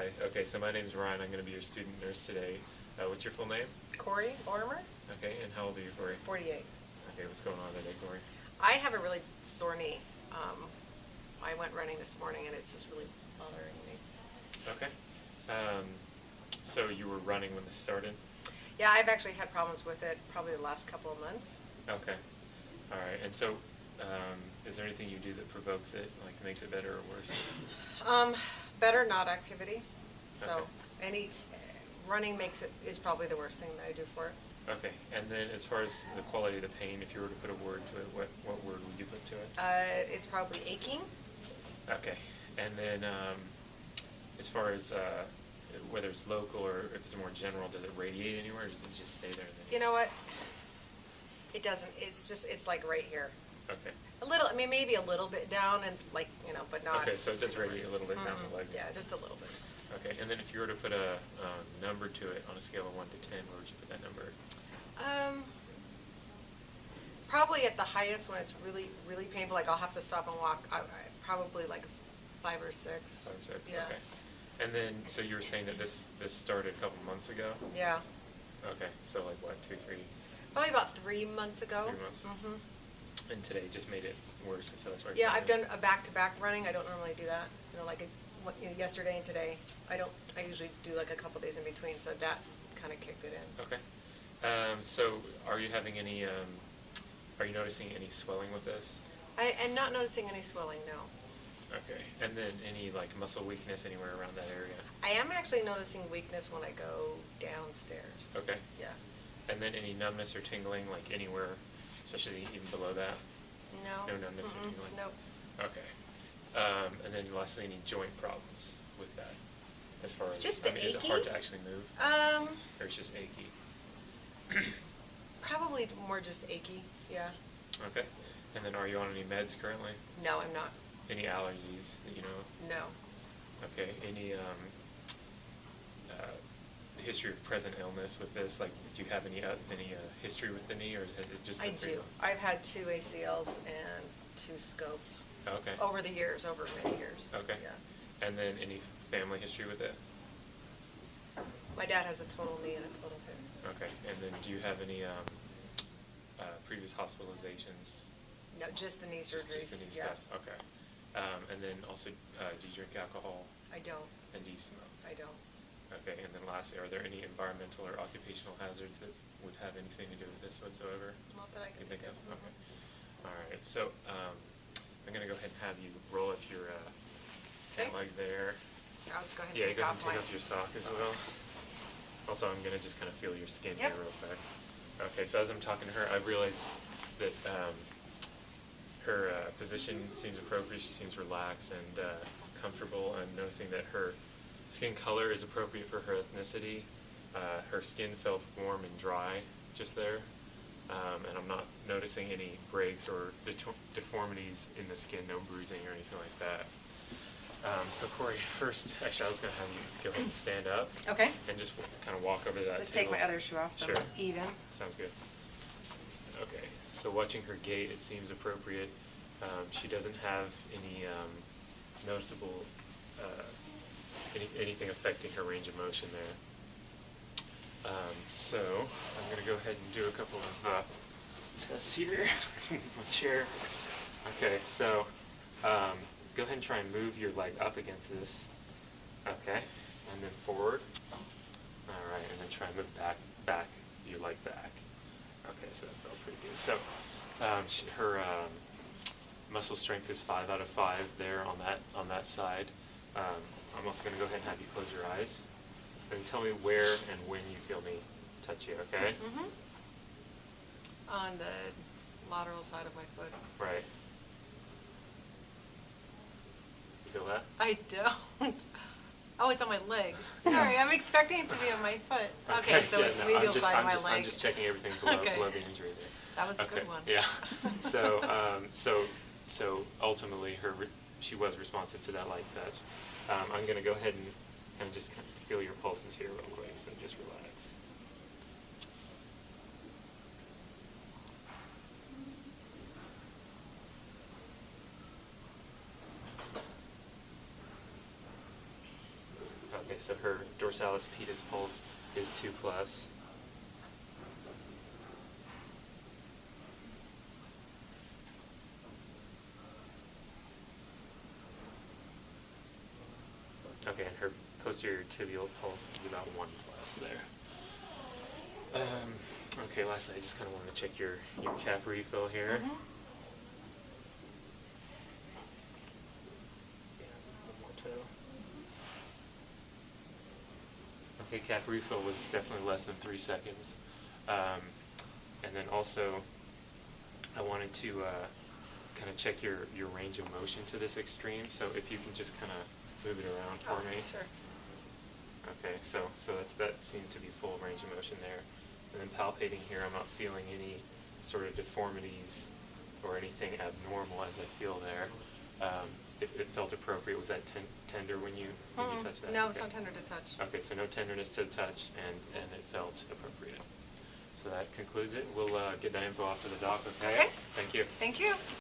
Hi. Okay, so my name's Ryan. I'm going to be your student nurse today. What's your full name? Corey Ormer, Okay, and how old are you, Corey? 48. Okay, what's going on today, Corey? I have a really sore knee. I went running this morning and it's just really bothering me. Okay. So you were running when this started? Yeah, I've actually had problems with it probably the last couple of months. Okay. All right. And so, is there anything you do that provokes it, like makes it better or worse? Better not activity. So Okay. any running is probably the worst thing that I do for it. Okay. And then as far as the quality of the pain, if you were to put a word to it, what word would you put to it? It's probably aching. Okay. And then as far as whether it's local or if it's more general, does it radiate anywhere or does it just stay there? You know what? It doesn't. It's like right here. Okay. A little, I mean, maybe a little bit down and like, but not. Okay, so it does radiate a little bit down the leg. Yeah, just a little bit. Okay, and then if you were to put a number to it on a scale of 1 to 10, where would you put that number? Probably at the highest when it's really, really painful, like I'll have to stop and walk, probably like 5 or 6. 5 or 6, Yeah. okay. And then, so you were saying that this started a couple months ago? Yeah. Okay, so like what, 2, 3? Probably about 3 months ago. 3 months? Mm-hmm. And today just made it worse, and so that's why. Yeah, I've done a back-to-back running. I don't normally do that. Yesterday and today. I usually do like a couple days in between, so that kind of kicked it in. Okay. So are you having any, are you noticing any swelling with this? I am not noticing any swelling, no. Okay, and then any like muscle weakness anywhere around that area? I am actually noticing weakness when I go downstairs. Okay. Yeah. And then any numbness or tingling, like anywhere, especially even below that? No. No numbness or tingling? Nope. Okay. And then lastly, any joint problems with that? As far as, Just the is it achy? hard to actually move? Or it's just achy? Probably more just achy, yeah. Okay. And then are you on any meds currently? No, I'm not. Any allergies that you know of? No. Okay. Any history of present illness with this? Like, do you have any history with the knee, or is it just the I 3 do. months? I've had 2 ACLs and 2 scopes. Okay. Over the years, over many years. Okay. Yeah. And then any family history with it? My dad has a total knee and a total hip. Okay. And then do you have any previous hospitalizations? No, just the knee surgeries. Just the knee yeah. stuff. Okay. And then also, do you drink alcohol? I don't. And do you smoke? I don't. Okay. And then lastly, are there any environmental or occupational hazards that would have anything to do with this whatsoever? Not that I can think of. Okay. All right. So I'm going to go ahead and have you roll up your leg there. I'll just go ahead and Yeah, take go ahead off and take off your sock as well. Also, I'm going to just kind of feel your skin Yep. here real quick. Okay, so as I'm talking to her, I realize that her position seems appropriate. She seems relaxed and comfortable. I'm noticing that her skin color is appropriate for her ethnicity. Her skin felt warm and dry just there. And I'm not noticing any breaks or deformities in the skin, no bruising or anything like that. So Corey, first, actually, I was going to have you go ahead and stand up. Okay. And just kind of walk over to that Just table. take my other shoe off so Sure. I'm even. Sounds good. Okay, so watching her gait, it seems appropriate. She doesn't have any noticeable, anything affecting her range of motion there. So I'm going to go ahead and do a couple of tests here. My chair. Okay, so go ahead and try and move your leg up against this. Okay, and then forward. All right, and then try and move back, your leg back. Okay, so that felt pretty good. So her muscle strength is 5 out of 5 there on that side. I'm also going to go ahead and have you close your eyes and tell me where and when you feel me touch you. Okay? On the lateral side of my foot. Right. You feel that? I don't. Oh, it's on my leg. Sorry, I'm expecting it to be on my foot. Okay, so yeah, it's no, medial side of my leg. I'm just checking everything below, Okay. below the injury there. That was a Okay, good one. yeah. So ultimately, she was responsive to that light touch. I'm going to go ahead and kind of feel your pulses here real quick. So just relax. Okay, so her dorsalis pedis pulse is 2 plus. Okay, and her posterior tibial pulse is about 1 plus there. Okay, lastly, I just kind of want to check your cap refill here. Mhm. One more toe. Okay, cap refill was definitely less than 3 seconds. And then also, I wanted to kind of check your range of motion to this extreme. So if you can just kind of move it around for me. Sure. Okay, so that seemed to be full range of motion there. And then palpating here, I'm not feeling any sort of deformities or anything abnormal as I feel there. It felt appropriate. Was that tender when you touched that? No, it's Okay. not tender to touch. Okay, so no tenderness to the touch, and it felt appropriate. So that concludes it. We'll get that info off to the doc, okay? Okay. Thank you. Thank you.